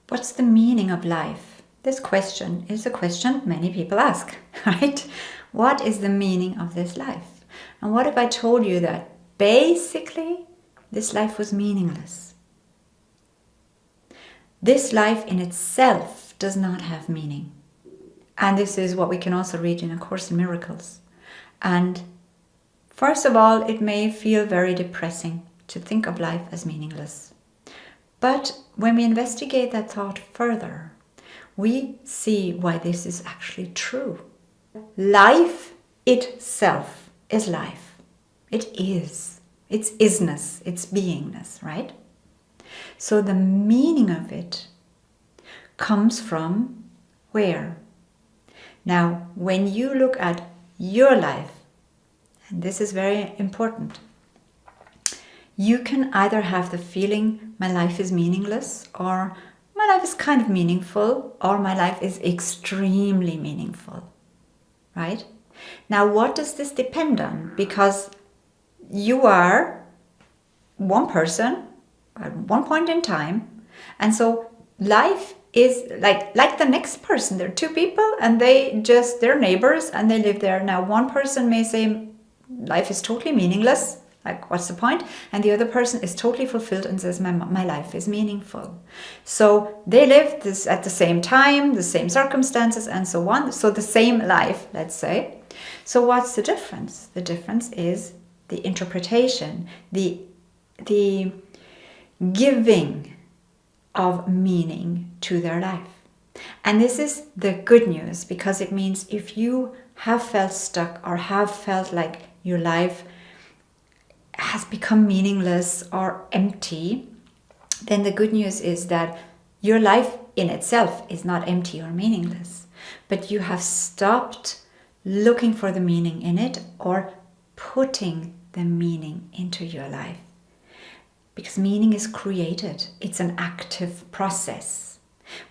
What's the meaning of life? This question is a question many people ask, right? What is the meaning of this life? And what if I told you that basically this life was meaningless? This life in itself does not have meaning. And this is what we can also read in A Course in Miracles. And first of all, it may feel very depressing to think of life as meaningless. But when we investigate that thought further, we see why this is actually true. Life itself is life. It is. It's isness. It's beingness, right? So the meaning of it comes from where? Now, when you look at your life, and this is very important, you can either have the feeling my life is meaningless, or my life is kind of meaningful, or my life is extremely meaningful, right? Now, what does this depend on? Because you are one person at one point in time, and so life is like the next person. There are two people, and they're neighbors, and they live there. Now, one person may say life is totally meaningless. Like, what's the point? And the other person is totally fulfilled and says, my life is meaningful. So they live this at the same time, the same circumstances, and so on. So the same life, let's say. So what's the difference? The difference is the interpretation, the giving of meaning to their life. And this is the good news, because it means if you have felt stuck or have felt like your life has become meaningless or empty, then the good news is that your life in itself is not empty or meaningless, but you have stopped looking for the meaning in it or putting the meaning into your life. Because meaning is created. It's an active process.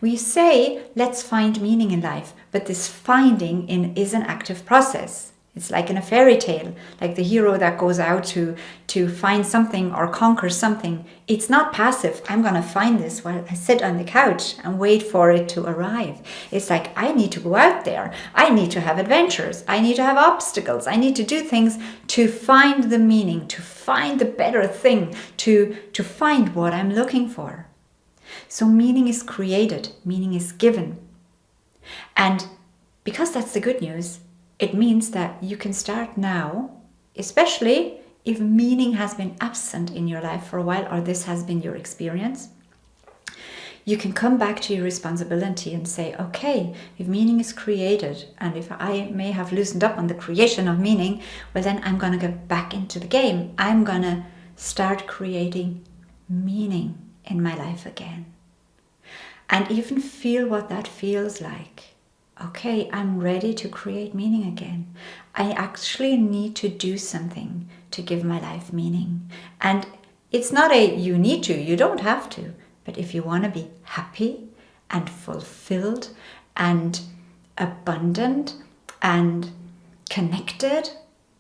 We say, let's find meaning in life, but this finding is an active process. It's like in a fairy tale, like the hero that goes out to find something or conquer something. It's not passive. I'm going to find this while I sit on the couch and wait for it to arrive. It's like, I need to go out there. I need to have adventures. I need to have obstacles. I need to do things to find the meaning, to find the better thing, to find what I'm looking for. So meaning is created. Meaning is given. And because that's the good news, it means that you can start now, especially if meaning has been absent in your life for a while, or this has been your experience. You can come back to your responsibility and say, okay, if meaning is created, and if I may have loosened up on the creation of meaning, well, then I'm going to get back into the game. I'm going to start creating meaning in my life again. And even feel what that feels like. Okay, I'm ready to create meaning again. I actually need to do something to give my life meaning. And it's not you need to, you don't have to. But if you want to be happy and fulfilled and abundant and connected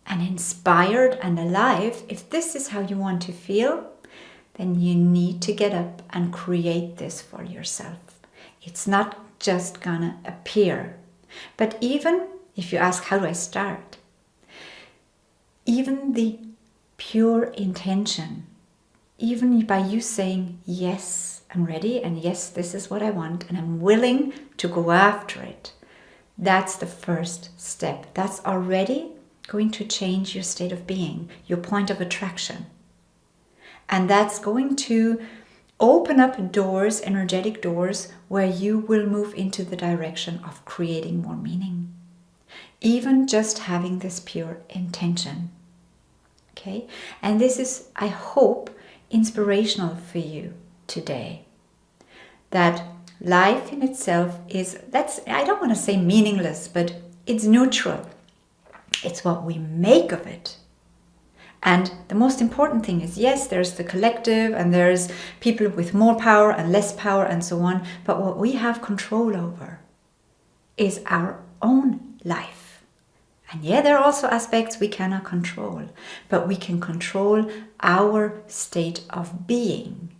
and inspired and alive, if this is how you want to feel, then you need to get up and create this for yourself. It's not just gonna appear. But even if you ask, how do I start? Even the pure intention, even by you saying, yes, I'm ready, and yes, this is what I want, and I'm willing to go after it, that's the first step. That's already going to change your state of being, your point of attraction. And that's going to open up doors, energetic doors, where you will move into the direction of creating more meaning. Even just having this pure intention. Okay? And this is, I hope, inspirational for you today. That life in itself is, I don't want to say meaningless, but it's neutral. It's what we make of it. And the most important thing is, yes, there's the collective and there's people with more power and less power and so on. But what we have control over is our own life. And yeah, there are also aspects we cannot control, but we can control our state of being.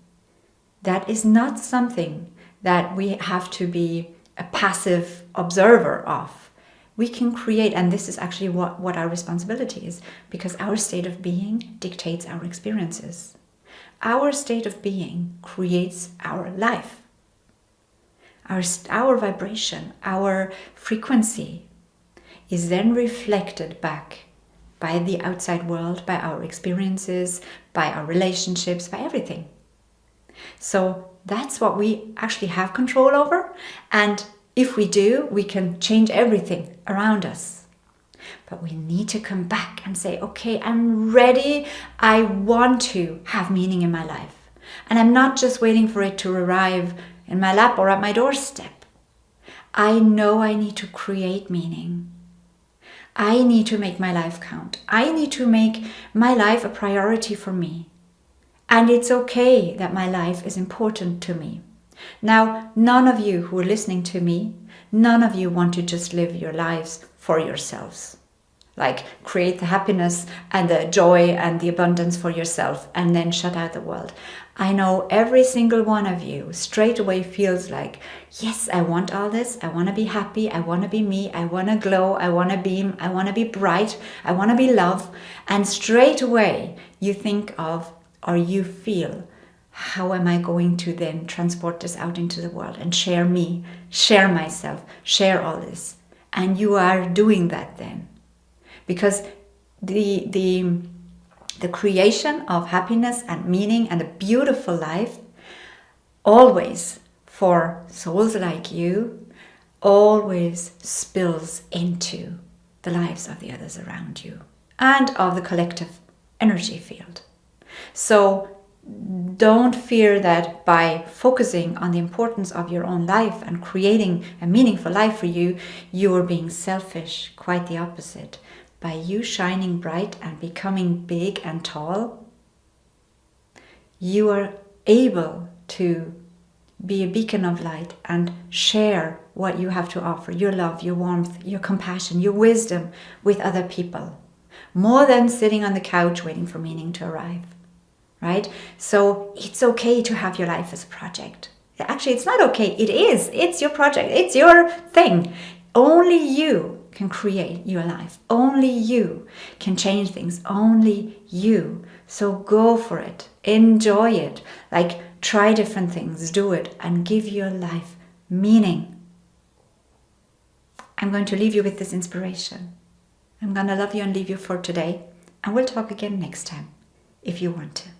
That is not something that we have to be a passive observer of. We can create, and this is actually what our responsibility is, because our state of being dictates our experiences. Our state of being creates our life. Our vibration, our frequency is then reflected back by the outside world, by our experiences, by our relationships, by everything. So that's what we actually have control over. And if we do, we can change everything around us. But we need to come back and say, okay, I'm ready. I want to have meaning in my life. And I'm not just waiting for it to arrive in my lap or at my doorstep. I know I need to create meaning. I need to make my life count. I need to make my life a priority for me. And it's okay that my life is important to me. Now, none of you who are listening to me, none of you want to just live your lives for yourselves. Like create the happiness and the joy and the abundance for yourself and then shut out the world. I know every single one of you straight away feels like, yes, I want all this. I want to be happy. I want to be me. I want to glow. I want to beam. I want to be bright. I want to be love. And straight away you think of, or you feel, how am I going to then transport this out into the world and share me, share myself, share all this? And you are doing that then. Because the creation of happiness and meaning and a beautiful life always, for souls like you, always spills into the lives of the others around you and of the collective energy field. So don't fear that by focusing on the importance of your own life and creating a meaningful life for you, you are being selfish. Quite the opposite. By you shining bright and becoming big and tall, you are able to be a beacon of light and share what you have to offer, your love, your warmth, your compassion, your wisdom with other people, more than sitting on the couch waiting for meaning to arrive, right? So it's okay to have your life as a project. Actually, it's not okay. It is. It's your project. It's your thing. Only you can create your life. Only you can change things. Only you. So go for it. Enjoy it. Like, try different things. Do it. And give your life meaning. I'm going to leave you with this inspiration. I'm going to love you and leave you for today. And we'll talk again next time, if you want to.